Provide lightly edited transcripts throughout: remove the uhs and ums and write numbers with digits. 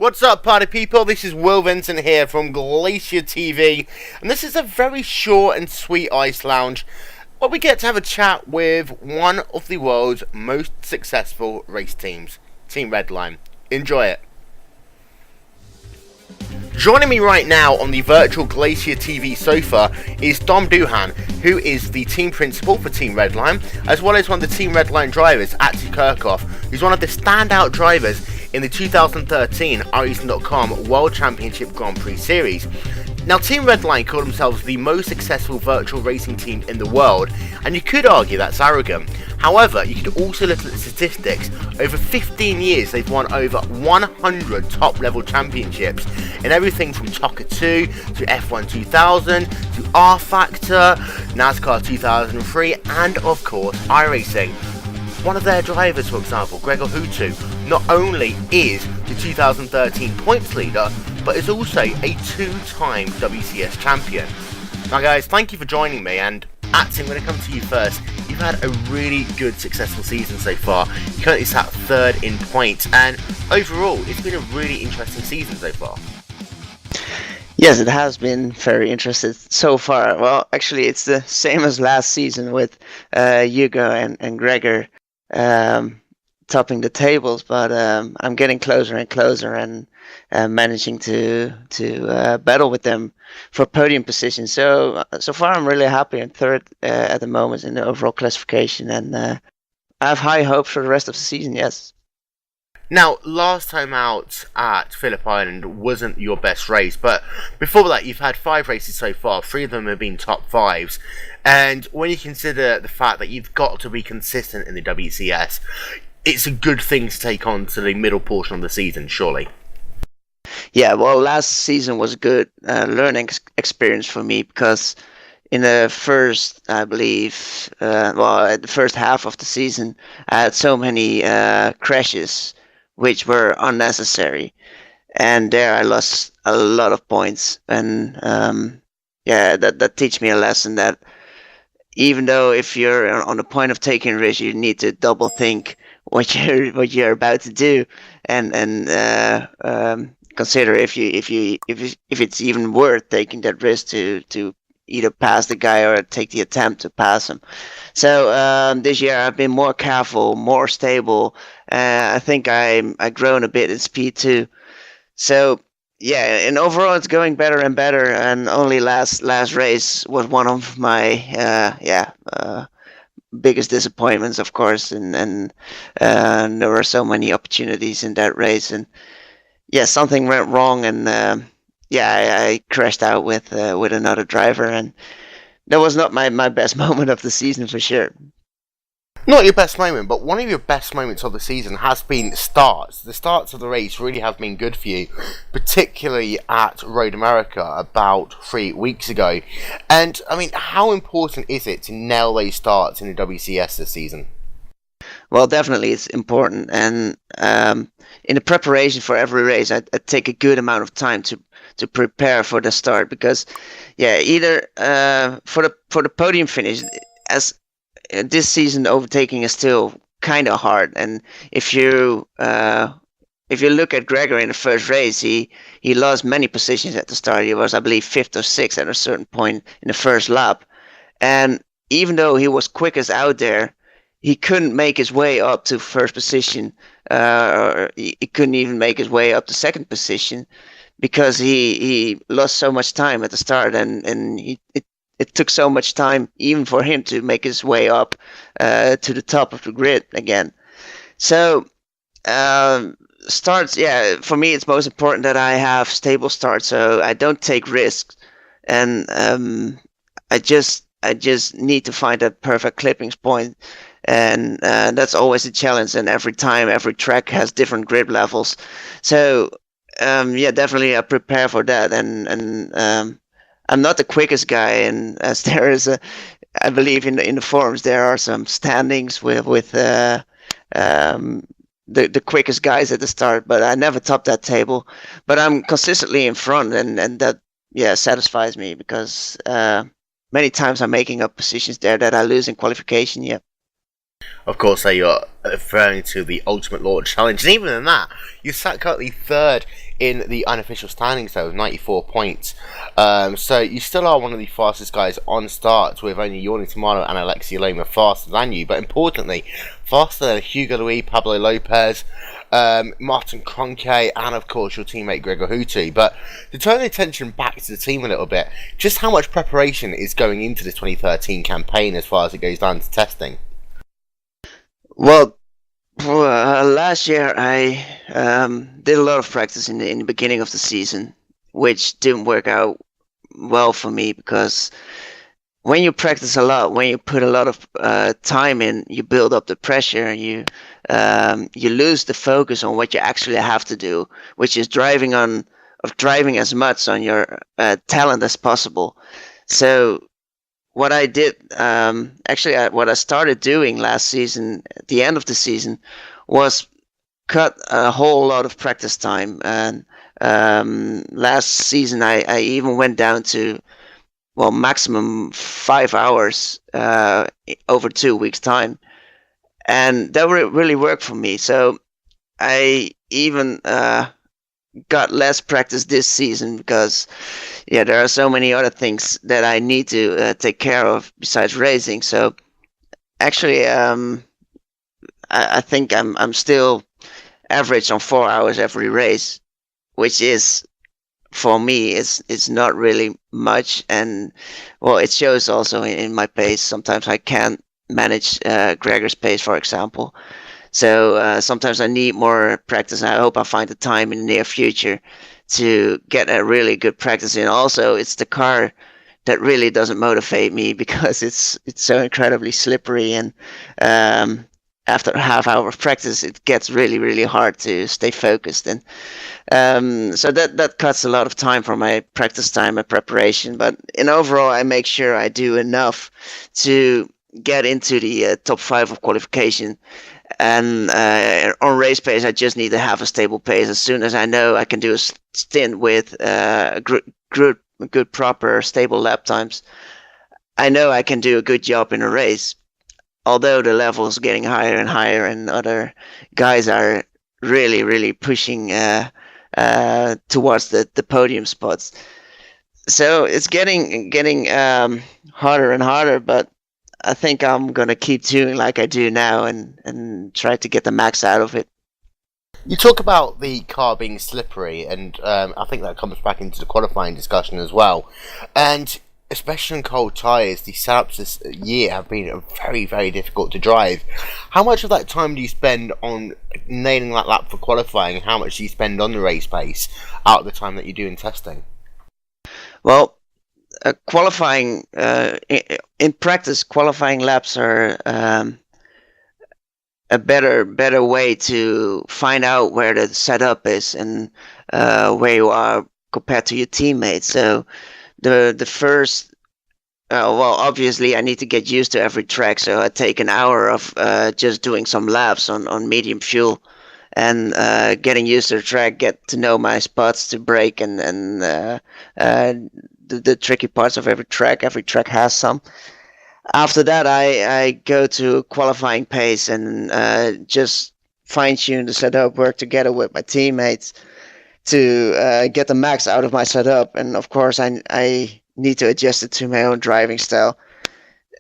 What's up, party people? This is Will Vincent here from GlacierTV, and this is a very short and sweet ICELounge where we get to have a chat with one of the world's most successful race teams, Team Redline. Enjoy it. Joining me right now on the virtual GlacierTV sofa is Duhan, who is the team principal for Team Redline, as well as one of the Team Redline drivers, Atze Kerkhof, who's one of the standout drivers in the 2013 iCELounge World Championship Grand Prix Series. Now, Team Redline call themselves the most successful virtual racing team in the world, and you could argue that's arrogant. However, you could also look at the statistics. Over 15 years, they've won over 100 top-level championships in everything from TOCA 2 to F1 2000 to R Factor, NASCAR 2003, and of course, iRacing. One of their drivers, for example, Kerkhof, not only is the 2013 points leader, but is also a two-time WCS champion. Now guys, thank you for joining me, and Atze, I'm going to come to you first. You've had a really good, successful season so far. You currently sat third in points, and overall, it's been a really interesting season so far. Yes, it has been very interesting so far. Well, actually, it's the same as last season with Hugo and Gregor topping the tables, but I'm getting closer and closer and managing to battle with them for podium position. So far, I'm really happy. I'm third at the moment in the overall classification, and I have high hopes for the rest of the season. Yes. Now, last time out at Phillip Island wasn't your best race, but before that you've had 5 races so far, 3 of them have been top 5s, and when you consider the fact that you've got to be consistent in the WCS, it's a good thing to take on to the middle portion of the season, surely. Yeah, well, last season was a good learning experience for me because in the first, I believe, at the first half of the season, I had so many crashes which were unnecessary, and there I lost a lot of points. And that teach me a lesson that even though if you're on the point of taking risk, you need to double think what you're about to do, and consider if it's even worth taking that risk to either pass the guy or take the attempt to pass him. So this year I've been more careful, more stable. I think I've grown a bit in speed too. So yeah, and overall it's going better and better. And only last race was one of my biggest disappointments, of course. And there were so many opportunities in that race, and yeah, something went wrong, and I crashed out with another driver, and that was not my best moment of the season for sure. Not your best moment, but one of your best moments of the season has been starts. The starts of the race really have been good for you, particularly at Road America about 3 weeks ago. And, I mean, how important is it to nail those starts in the WCS this season? Well, definitely it's important, and in the preparation for every race, I take a good amount of time to prepare for the start, because either for the podium finish, as this season overtaking is still kind of hard, and if you look at Gregor in the first race, he lost many positions at the start. He was, I believe, 5th or 6th at a certain point in the first lap, and even though he was quickest out there, he couldn't make his way up to first position, or he couldn't even make his way up to second position, because he lost so much time at the start, and it took so much time even for him to make his way up to the top of the grid again. So starts, for me it's most important that I have stable starts, so I don't take risks, and I just need to find that perfect clipping point. And that's always a challenge, and every track has different grip levels. So definitely I prepare for that, and I'm not the quickest guy, and as there is I believe in the forums there are some standings with the quickest guys at the start, but I never top that table. But I'm consistently in front, and that satisfies me, because many times I'm making up positions there that I lose in qualification. Yeah. Of course, they are referring to the Ultimate Launch Challenge, and even in that, you sat currently third in the unofficial standings, though, with 94 points. So you still are one of the fastest guys on start, with only Yorni Tamano and Alexia Loma faster than you, but importantly, faster than Hugo Louis, Pablo Lopez, Martin Kroenke, and of course your teammate Gregor Hutu. But to turn the attention back to the team a little bit, just how much preparation is going into the 2013 campaign as far as it goes down to testing? Well, last year I did a lot of practice in the beginning of the season, which didn't work out well for me because when you practice a lot, when you put a lot of time in, you build up the pressure. You lose the focus on what you actually have to do, which is driving as much on your talent as possible. So what I did, what I started doing last season, at the end of the season, was cut a whole lot of practice time. And last season, I even went down to, well, maximum 5 hours over 2 weeks' time. And that really worked for me. So I even got less practice this season because, yeah, there are so many other things that I need to take care of besides racing. So actually, I think I'm still average on 4 hours every race, which is, for me, it's not really much. And well, it shows also in my pace. Sometimes I can't manage Gregor's pace, for example. So sometimes I need more practice, and I hope I find the time in the near future to get a really good practice in. Also, it's the car that really doesn't motivate me because it's so incredibly slippery, and after a half hour of practice, it gets really hard to stay focused. And so that cuts a lot of time from my practice time and preparation. But in overall, I make sure I do enough to get into the top 5 of qualification. And on race pace, I just need to have a stable pace. As soon as I know I can do a stint with good, proper, stable lap times, I know I can do a good job in a race. Although the level is getting higher and higher, and other guys are really pushing towards the podium spots. So it's getting harder and harder, but I think I'm gonna keep doing like I do now and try to get the max out of it. You talk about the car being slippery, and I think that comes back into the qualifying discussion as well. And especially in cold tyres, the setups this year have been very difficult to drive. How much of that time do you spend on nailing that lap for qualifying, and how much do you spend on the race pace out of the time that you do in testing? Well, qualifying in practice, qualifying laps are a better way to find out where the setup is and where you are compared to your teammates. So the first, well, obviously I need to get used to every track. So I take an hour of just doing some laps on medium fuel and getting used to the track, get to know my spots to brake and the tricky parts of every track. Every track has some. After that, I go to qualifying pace and just fine tune the setup, work together with my teammates to get the max out of my setup. And of course, I need to adjust it to my own driving style.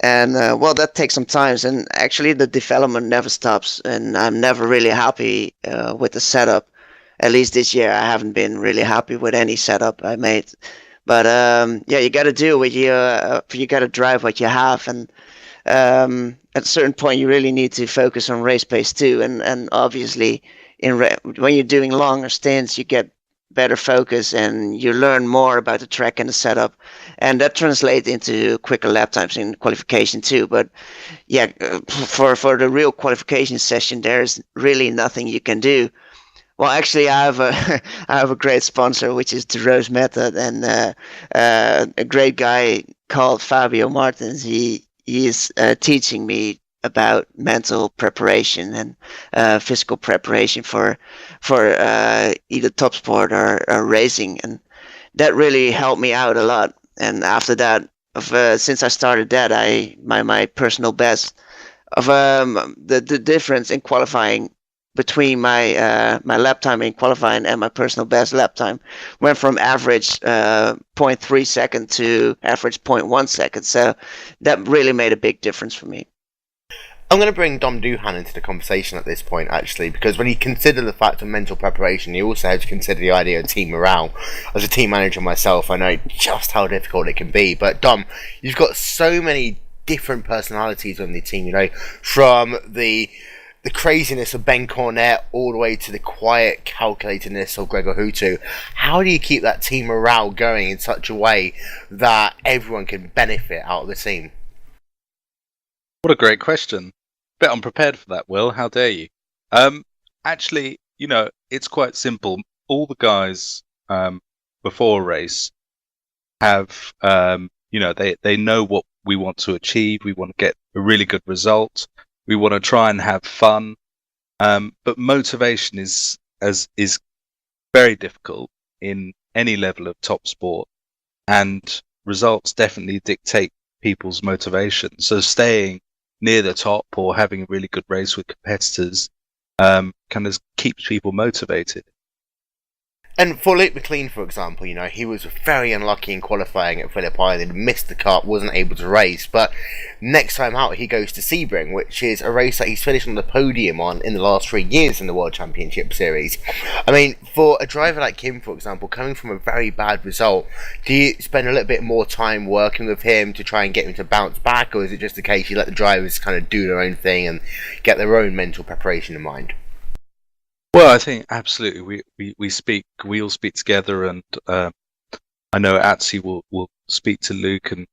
And well, that takes some time. And actually, the development never stops. And I'm never really happy with the setup. At least this year, I haven't been really happy with any setup I made. But yeah, you got to do what you got to drive what you have, and at a certain point, you really need to focus on race pace too. And obviously, when you're doing longer stints, you get better focus and you learn more about the track and the setup, and that translates into quicker lap times in qualification too. But yeah, for the real qualification session, there's really nothing you can do. Well, actually, I have a I have a great sponsor, which is the Rose Method, and a great guy called Fabio Martins. He is teaching me about mental preparation and physical preparation for either top sport or racing, and that really helped me out a lot. And after that, since I started that, my personal best the difference in qualifying between my lap time in qualifying and my personal best lap time went from average 0.3 second to average 0.1 second. So that really made a big difference for me. I'm going to bring Dom Duhan into the conversation at this point, actually, because when you consider the fact of mental preparation, you also have to consider the idea of team morale. As a team manager myself, I know just how difficult it can be. But Dom, you've got so many different personalities on the team, you know, from the craziness of Ben Cornett all the way to the quiet calculatedness of Gregor Hutu. How do you keep that team morale going in such a way that everyone can benefit out of the team? What a great question. Bit unprepared for that, Will. How dare you? Actually, you know, it's quite simple. All the guys before a race have, you know, they know what we want to achieve. We want to get a really good result. We want to try and have fun. But motivation is very difficult in any level of top sport, and results definitely dictate people's motivation. So staying near the top or having a really good race with competitors kind of keeps people motivated. And for Luke McLean, for example, you know, he was very unlucky in qualifying at Phillip Island, missed the cut, wasn't able to race, but next time out he goes to Sebring, which is a race that he's finished on the podium on in the last 3 years in the World Championship Series. I mean, for a driver like him, for example, coming from a very bad result, do you spend a little bit more time working with him to try and get him to bounce back, or is it just the case you let the drivers kind of do their own thing and get their own mental preparation in mind? Well, I think absolutely. We all speak together, and I know Atze will speak to Luke and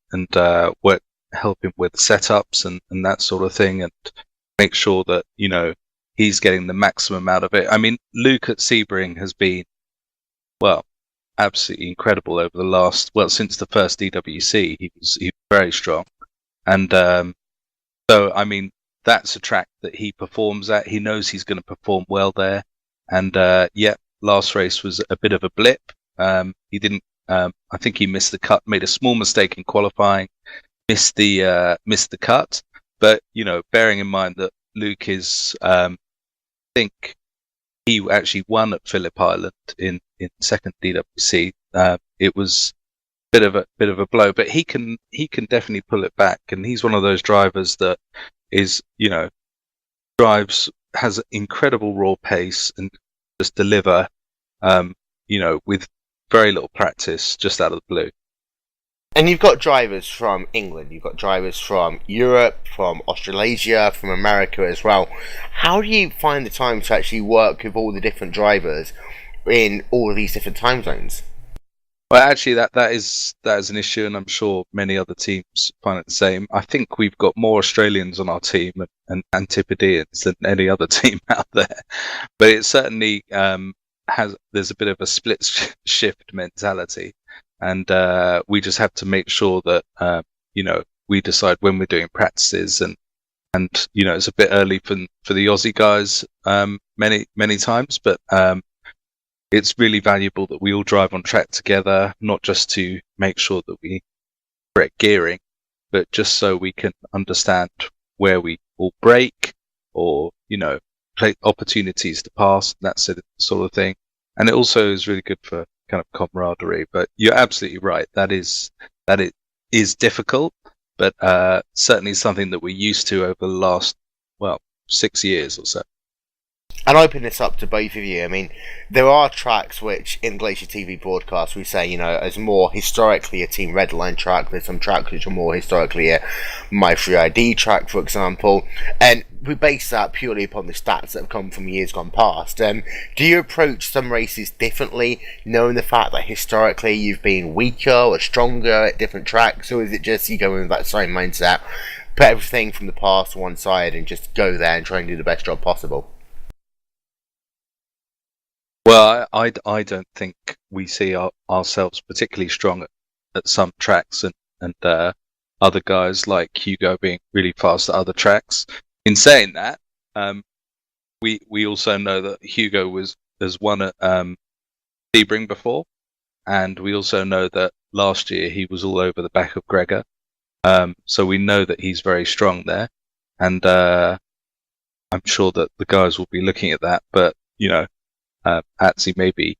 help him with setups and that sort of thing, and make sure that, you know, he's getting the maximum out of it. I mean, Luke at Sebring has been, well, absolutely incredible over the last, since the first DWC, he was very strong, and so I mean, that's a track that he performs at. He knows he's going to perform well there. And last race was a bit of a blip. He didn't. I think he missed the cut. Made a small mistake in qualifying. Missed the cut. But, you know, bearing in mind that Luke is, I think he actually won at Phillip Island in second DWC. It was bit of a blow, but he can definitely pull it back. And he's one of those drivers that is, you know, has incredible raw pace and just deliver, you know, with very little practice, just out of the blue. And you've got drivers from England, you've got drivers from Europe, from Australasia, from America as well. How do you find the time to actually work with all the different drivers in all of these different time zones? Well, actually, that is an issue, and I'm sure many other teams find it the same. I think we've got more Australians on our team and Antipodeans than any other team out there. But it certainly there's a bit of a split shift mentality, and we just have to make sure that you know, we decide when we're doing practices, and you know, it's a bit early for the Aussie guys many times, but it's really valuable that we all drive on track together, not just to make sure that we correct gearing, but just so we can understand where we all break, or, you know, play opportunities to pass, that sort of thing. And it also is really good for kind of camaraderie. But you're absolutely right. That it is difficult, but certainly something that we're used to over the last, 6 years or so. And I open this up to both of you. I mean, there are tracks which, in GlacierTV broadcast, we say, you know, as more historically a Team Redline track. There's some tracks which are more historically a My Free ID track, for example. And we base that purely upon the stats that have come from years gone past. Do you approach some races differently, knowing the fact that historically you've been weaker or stronger at different tracks? Or is it just you go in with that same mindset, put everything from the past to one side and just go there and try and do the best job possible? Well, I don't think we see ourselves particularly strong at some tracks, and other guys like Hugo being really fast at other tracks. In saying that, we also know that Hugo has won at Sebring before, and we also know that last year he was all over the back of Gregor. So we know that he's very strong there. and I'm sure that the guys will be looking at that. But Atze, maybe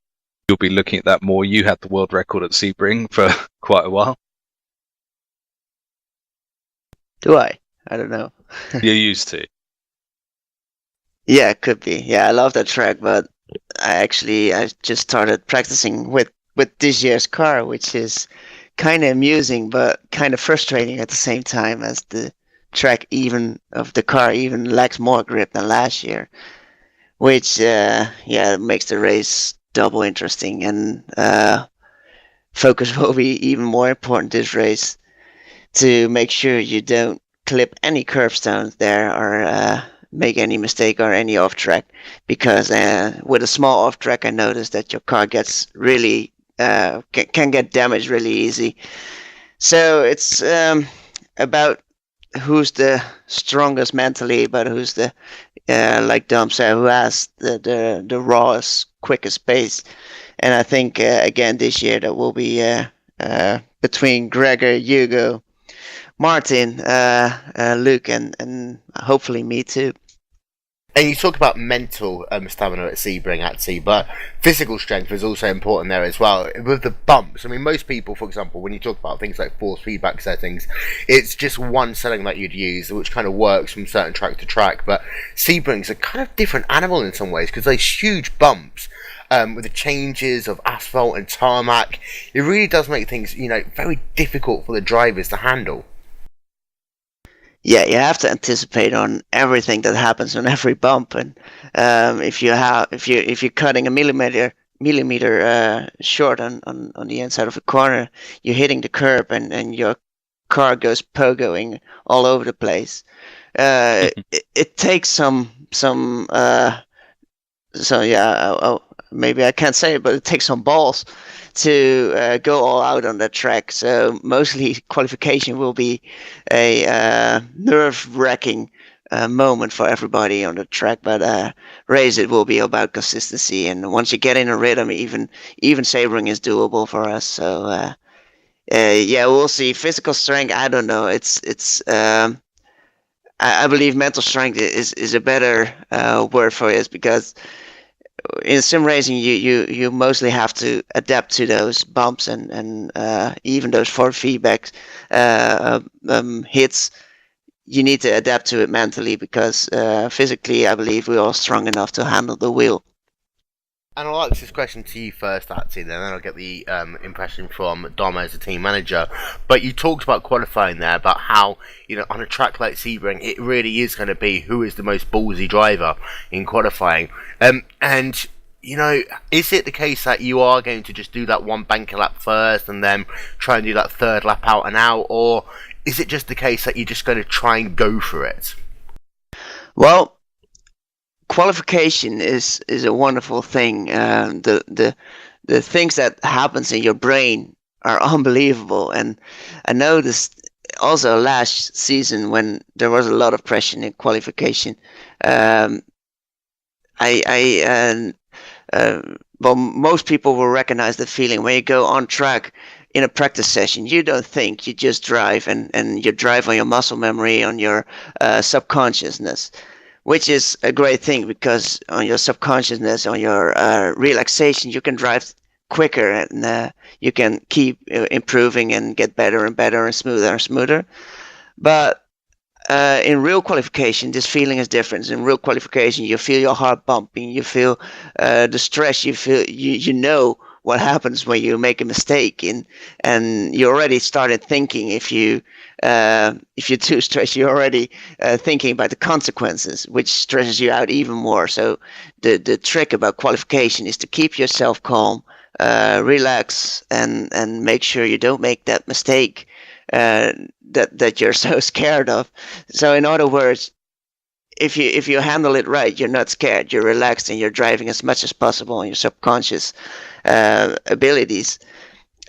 you'll be looking at that more. You had the world record at Sebring for quite a while. Do I? I don't know. You used to. Yeah, it could be. Yeah, I love that track, but I just started practicing with this year's car, which is kind of amusing but kind of frustrating at the same time, as the track of the car even lacks more grip than last year, which makes the race double interesting, and focus will be even more important this race, to make sure you don't clip any curbstones there, or make any mistake or any off track, because with a small off track, I noticed that your car gets really can get damaged really easy. So it's about who's the strongest mentally, but who's the like Dom said, who has the rawest, quickest pace. And I think again this year that will be between Gregor, Hugo, Martin, Luke, and hopefully me too. And you talk about mental stamina at Sebring, Atze, but physical strength is also important there as well. With the bumps, I mean, most people, for example, when you talk about things like force feedback settings, it's just one setting that you'd use, which kind of works from certain track to track. But Sebring's a kind of different animal in some ways, because those huge bumps, with the changes of asphalt and tarmac, it really does make things, very difficult for the drivers to handle. Yeah, you have to anticipate on everything that happens on every bump, and if you're cutting a millimeter short on the inside of a corner, you're hitting the curb, and your car goes pogoing all over the place. It takes some maybe I can't say it, but it takes some balls to go all out on that track. So mostly qualification will be a nerve-wracking moment for everybody on the track, but race it will be about consistency. And once you get in a rhythm, even Sebring is doable for us. So we'll see. Physical strength, I don't know. I believe mental strength is a better word for it, because in sim racing, you mostly have to adapt to those bumps and even those forward feedback hits. You need to adapt to it mentally, because physically, I believe we are strong enough to handle the wheel. And I'll ask this question to you first, Atze, then I'll get the impression from Dom as a team manager. But you talked about qualifying there, about how, on a track like Sebring, it really is going to be who is the most ballsy driver in qualifying. And, is it the case that you are going to just do that one banker lap first and then try and do that third lap out and out? Or is it just the case that you're just going to try and go for it? Well, qualification is a wonderful thing. The things that happens in your brain are unbelievable, and I noticed also last season when there was a lot of pressure in qualification. Most people will recognize the feeling when you go on track in a practice session. You don't think, you just drive, and you drive on your muscle memory, on your subconsciousness, which is a great thing, because on your subconsciousness, on your relaxation, you can drive quicker, and you can keep improving and get better and better and smoother. But in real qualification, this feeling is different. In real qualification, you feel your heart bumping, you feel the stress, you feel you know what happens when you make a mistake, and you already started thinking, if you're too stressed, you're already thinking about the consequences, which stresses you out even more. So the trick about qualification is to keep yourself calm, relax, and make sure you don't make that mistake that you're so scared of. So in other words, if you handle it right, you're not scared, you're relaxed, and you're driving as much as possible on your subconscious abilities.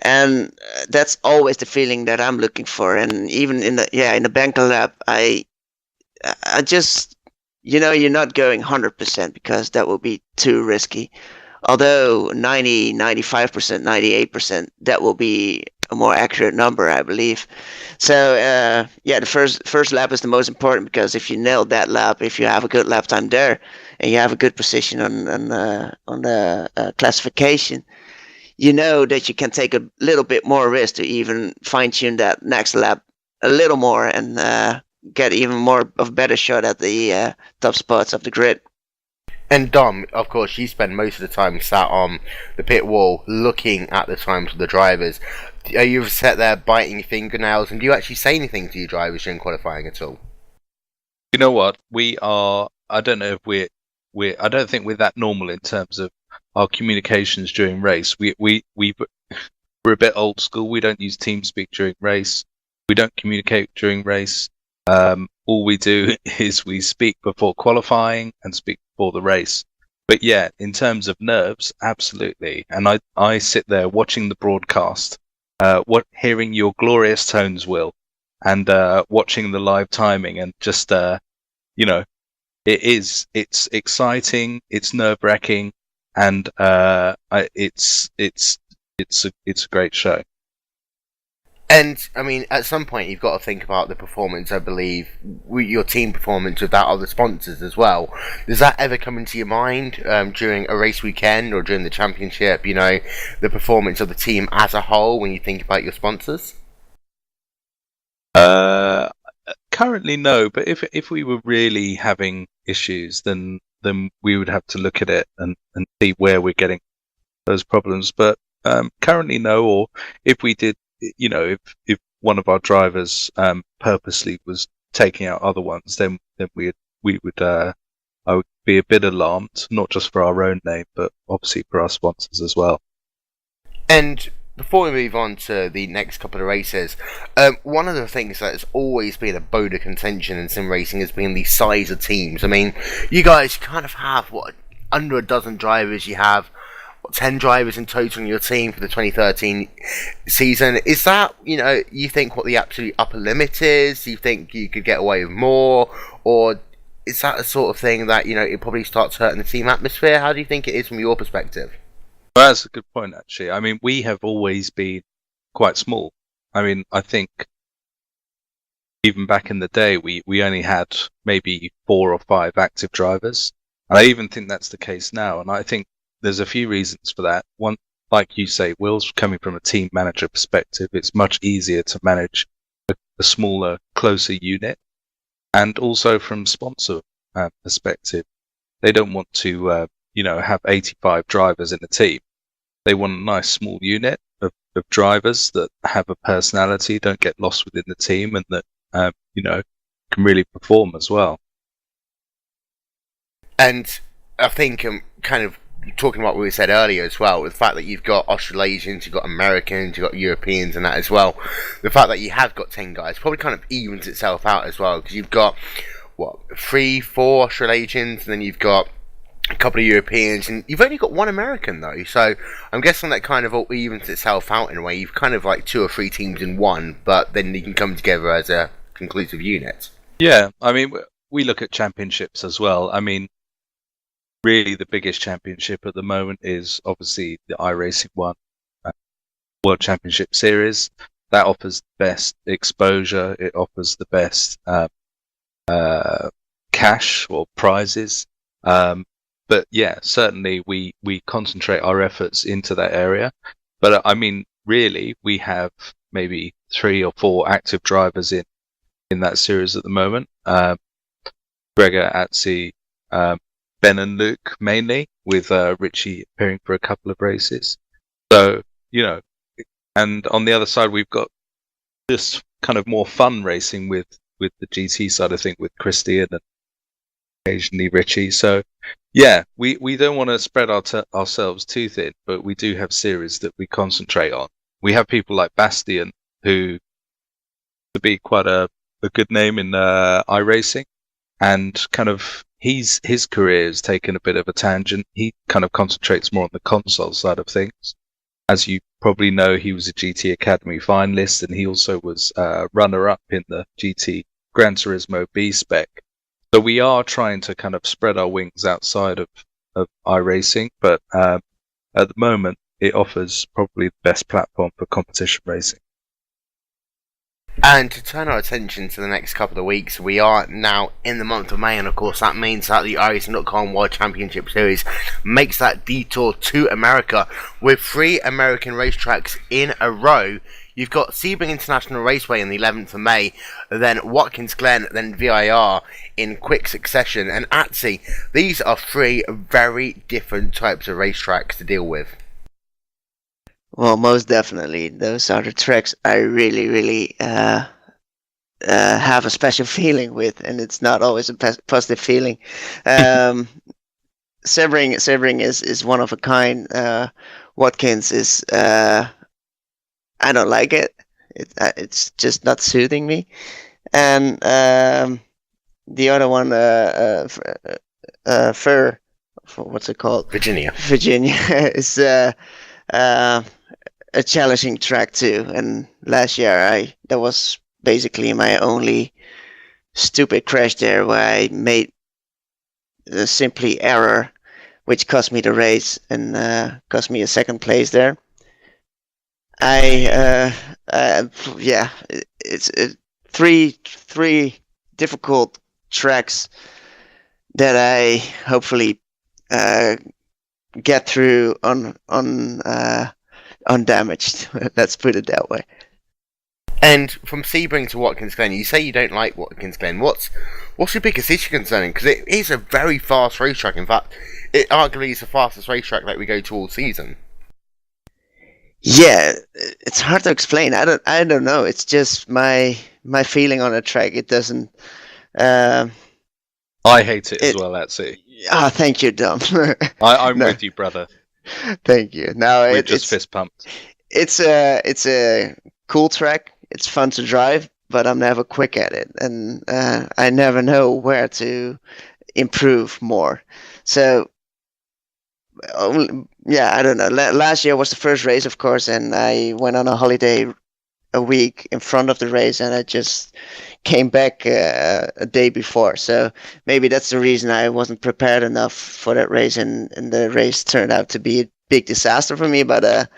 And that's always the feeling that I'm looking for. And even in the banker lap, I just, you're not going 100%, because that would be too risky. Although 90, 95%, 98%, that will be a more accurate number, I believe. So yeah, the first lap is the most important, because if you nail that lap, if you have a good lap time there, and you have a good position on the classification, you know that you can take a little bit more risk to even fine tune that next lap a little more, and get even more of a better shot at the top spots of the grid. And Dom, of course, you spend most of the time sat on the pit wall looking at the times of the drivers. Are you sat there biting your fingernails, and do you actually say anything to your drivers during qualifying at all? You know what? We are. I don't know if we're. I don't think we're that normal in terms of our communications during race. We're a bit old school. We don't use TeamSpeak during race. We don't communicate during race. All we do is we speak before qualifying and speak before the race. But yeah, in terms of nerves, absolutely. And I sit there watching the broadcast, hearing your glorious tones, Will, and watching the live timing, and just it's exciting, it's nerve-wracking, and it's a great show. And, I mean, at some point you've got to think about the performance, I believe, your team performance without other sponsors as well. Does that ever come into your mind during a race weekend or during the championship, the performance of the team as a whole when you think about your sponsors? Currently, no, but if we were really having issues, then we would have to look at it and see where we're getting those problems. But currently, no, or if we did, if one of our drivers purposely was taking out other ones, then we would I would be a bit alarmed, not just for our own name, but obviously for our sponsors as well. And before we move on to the next couple of races, one of the things that has always been a bone of contention in sim racing has been the size of teams. I mean, you guys kind of have, under a dozen drivers. You have 10 drivers in total in your team for the 2013 season. Is that, you think what the absolute upper limit is? Do you think you could get away with more? Or is that the sort of thing that, it probably starts hurting the team atmosphere? How do you think it is from your perspective? Well, that's a good point, actually. I mean, we have always been quite small. I mean, I think even back in the day, we only had maybe 4 or 5 active drivers. And I even think that's the case now. And I think there's a few reasons for that. One, like you say, Will's coming from a team manager perspective. It's much easier to manage a smaller, closer unit. And also from sponsor perspective, they don't want to, have 85 drivers in a team. They want a nice small unit of drivers that have a personality, don't get lost within the team, and that, can really perform as well. And I think kind of talking about what we said earlier as well, with the fact that you've got Australasians, you've got Americans, you've got Europeans and that as well, the fact that you have got 10 guys probably kind of evens itself out as well, because you've got 3, 4 Australasians, and then you've got a couple of Europeans, and you've only got 1 American though, so I'm guessing that kind of all evens itself out in a way. You've kind of like 2 or 3 teams in one, but then you can come together as a conclusive unit. Yeah, I mean, we look at championships as well. I mean, really the biggest championship at the moment is obviously the iRacing one, World Championship Series. That offers the best exposure. It offers the best cash or prizes. But yeah, certainly we concentrate our efforts into that area. But I mean, really, we have maybe 3 or 4 active drivers in that series at the moment. Gregor, Atze, Ben and Luke mainly, with Richie appearing for a couple of races. So, and on the other side, we've got just kind of more fun racing with the GT side of things, with Christian and occasionally Richie. So, yeah, we don't want to spread ourselves too thin, but we do have series that we concentrate on. We have people like Bastian, who to be quite a good name in iRacing, and kind of his career has taken a bit of a tangent. He kind of concentrates more on the console side of things. As you probably know, he was a GT Academy finalist, and he also was runner-up in the GT Gran Turismo B spec. So we are trying to kind of spread our wings outside of iRacing, but at the moment it offers probably the best platform for competition racing. And to turn our attention to the next couple of weeks, we are now in the month of May, and of course that means that the ICELounge World Championship Series makes that detour to America with 3 American racetracks in a row. You've got Sebring International Raceway on the 11th of May, then Watkins Glen, then VIR in quick succession, and Atze. These are 3 very different types of racetracks to deal with. Well, most definitely. Those are the tracks I really, really have a special feeling with, and it's not always a positive feeling. Sebring is one of a kind. Watkins is I don't like it. It's just not soothing me. And the other one, what's it called? Virginia is a challenging track too. And last year that was basically my only stupid crash there, where I made simply error, which cost me the race and cost me a second place there. It's three difficult tracks that I hopefully get through undamaged. Let's put it that way. And from Sebring to Watkins Glen, you say you don't like Watkins Glen. What's your biggest issue concerning? Because it is a very fast racetrack. In fact, it arguably is the fastest racetrack that we go to all season. Yeah, it's hard to explain. I don't know. It's just my feeling on a track. It doesn't. I hate it as well. That's it. Thank you, Dom. I'm with you, brother. Thank you. No, we're just fist pumped. It's a cool track. It's fun to drive, but I'm never quick at it, and I never know where to improve more. So, yeah, I don't know. Last year was the first race, of course, and I went on a holiday a week in front of the race, and I just came back a day before. So maybe that's the reason I wasn't prepared enough for that race, and the race turned out to be a big disaster for me. But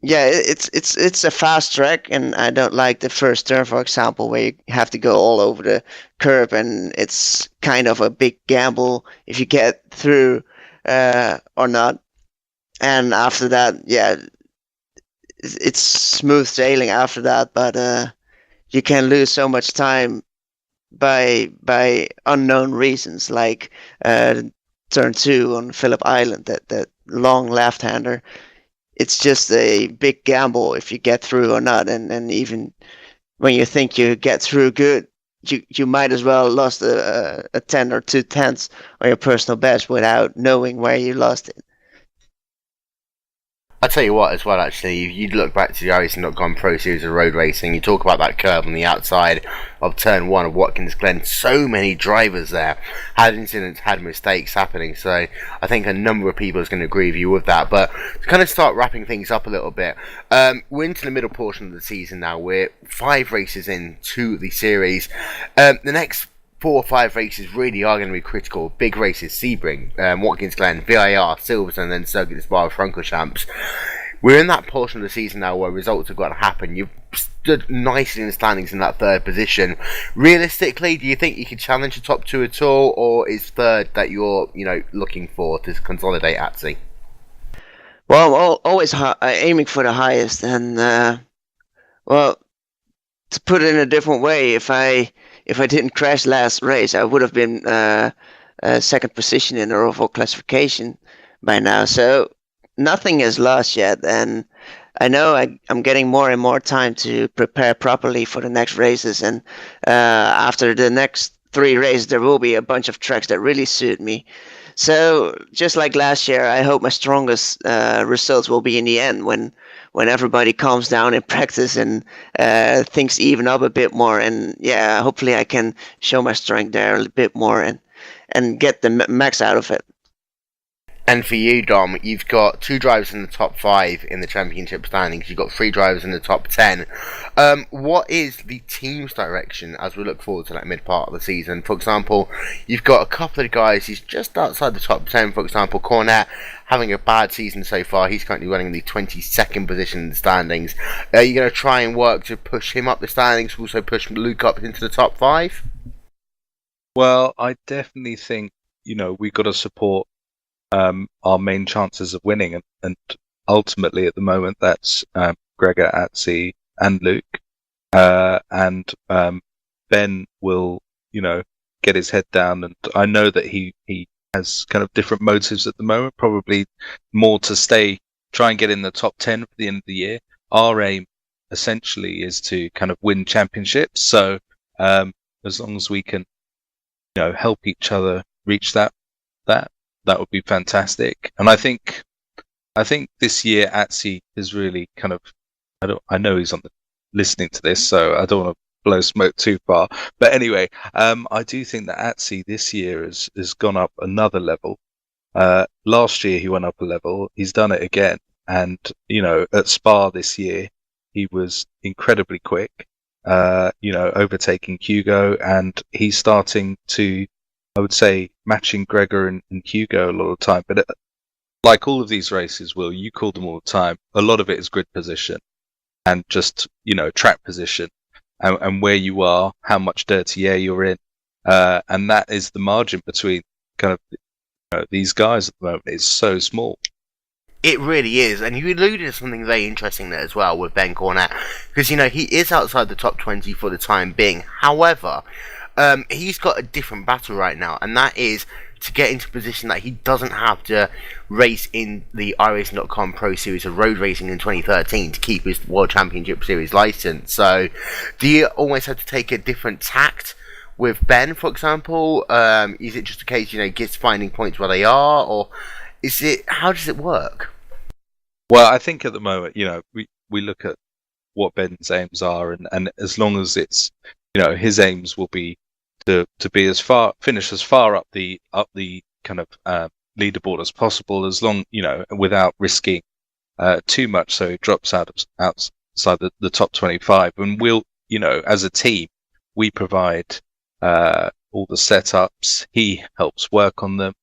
yeah, it's a fast track, and I don't like the first turn, for example, where you have to go all over the curb, and it's kind of a big gamble if you get through or not. And after that, yeah, it's smooth sailing after that, but you can lose so much time by unknown reasons, like turn 2 on Phillip Island, that long left-hander. It's just a big gamble if you get through or not, and even when you think you get through good, you might as well lost a 10 or 2 tenths on your personal best without knowing where you lost it. I'll tell you what, as well, actually, if you look back to the ICELounge Pro Series of road racing, you talk about that curve on the outside of turn 1 of Watkins Glen. So many drivers there had incidents, had mistakes happening, so I think a number of people is going to agree with you with that. But to kind of start wrapping things up a little bit, we're into the middle portion of the season now. We're 5 races into the series. The next 4 or 5 races really are going to be critical. Big races: Sebring, Watkins Glen, VIR, Silverstone, and then Circuit de Spa, Francorchamps. We're in that portion of the season now where results have got to happen. You've stood nicely in the standings in that 3rd position. Realistically, do you think you could challenge the top 2 at all, or is 3rd that you're looking for to consolidate Atze? Well, I'm always aiming for the highest, and well, to put it in a different way, if I didn't crash last race, I would have been 2nd position in the overall classification by now. So nothing is lost yet, and I know I'm getting more and more time to prepare properly for the next races. And after the next 3 races, there will be a bunch of tracks that really suit me. So just like last year, I hope my strongest results will be in the end, when everybody calms down in practice and things even up a bit more. And yeah, hopefully I can show my strength there a bit more and get the max out of it. And for you, Dom, you've got 2 drivers in the top 5 in the championship standings. You've got 3 drivers in the top 10. What is the team's direction as we look forward to that mid part of the season? For example, you've got a couple of guys who's just outside the top 10. For example, Cornet having a bad season so far. He's currently running the 22nd position in the standings. Are you going to try and work to push him up the standings, also push Luke up into the top 5? Well, I definitely think, we've got to support our main chances of winning, and ultimately at the moment that's Gregor, Atze, and Luke, and Ben will get his head down, and I know that he has kind of different motives at the moment, probably more to try and get in the top 10 for the end of the year. Our aim essentially is to kind of win championships, so as long as we can help each other reach that would be fantastic. And I think this year Atze is really kind of, I know he's listening to this, so I don't want to blow smoke too far. But anyway, I do think that Atze this year has gone up another level. Last year he went up a level. He's done it again. And, at Spa this year, he was incredibly quick, overtaking Hugo, and he's starting to, I would say, matching Gregor and Hugo a lot of the time. But like all of these races, Will, you call them all the time, a lot of it is grid position and just, track position and where you are, how much dirty air you're in. And that is the margin between kind of these guys at the moment is so small. It really is, and you alluded to something very interesting there as well with Ben Cornet, because he is outside the top 20 for the time being. However, he's got a different battle right now, and that is to get into a position that he doesn't have to race in the iRacing.com Pro Series of Road Racing in 2013 to keep his World Championship Series license. So, do you always have to take a different tact with Ben, for example? Is it just a case, just finding points where they are, or how does it work? Well, I think at the moment, we look at what Ben's aims are, and as long as it's, his aims will be to finish as far up the kind of leaderboard as possible, as long, without risking too much, so he drops outside the top 25. And we'll, as a team, we provide all the setups. He helps work on them.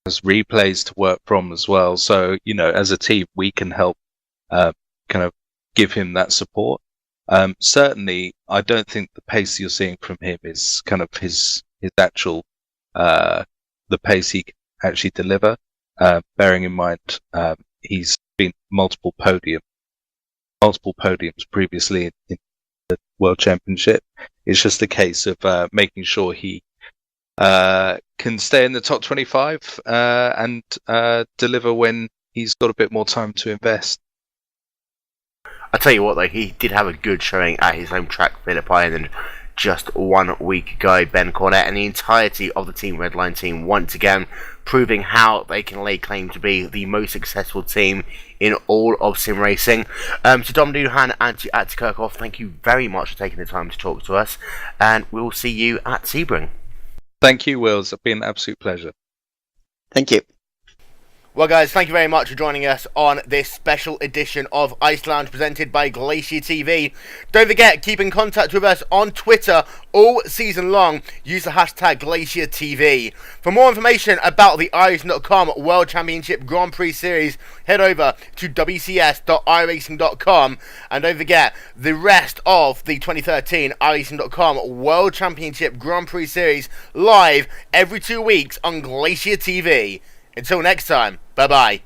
Has replays to work from as well. So, as a team, we can help kind of give him that support. Certainly, I don't think the pace you're seeing from him is kind of his actual, the pace he can actually deliver. Bearing in mind, he's been multiple podiums previously in the World Championship. It's just a case of making sure he can stay in the top 25 and deliver when he's got a bit more time to invest. I tell you what, though, he did have a good showing at his home track, Phillip Island, just 1 week ago. Ben Cornet and the entirety of the Team Redline team once again proving how they can lay claim to be the most successful team in all of sim racing. To Dom Duhan and to Atze Kerkhof, thank you very much for taking the time to talk to us, and we will see you at Sebring. Thank you, Will. It's been an absolute pleasure. Thank you. Well, guys, thank you very much for joining us on this special edition of ICELounge presented by GlacierTV. Don't forget, keep in contact with us on Twitter all season long. Use the hashtag GlacierTV. For more information about the iRacing.com World Championship Grand Prix Series, head over to wcs.iracing.com. And don't forget, the rest of the 2013 iRacing.com World Championship Grand Prix Series live every 2 weeks on GlacierTV. Until next time, bye-bye.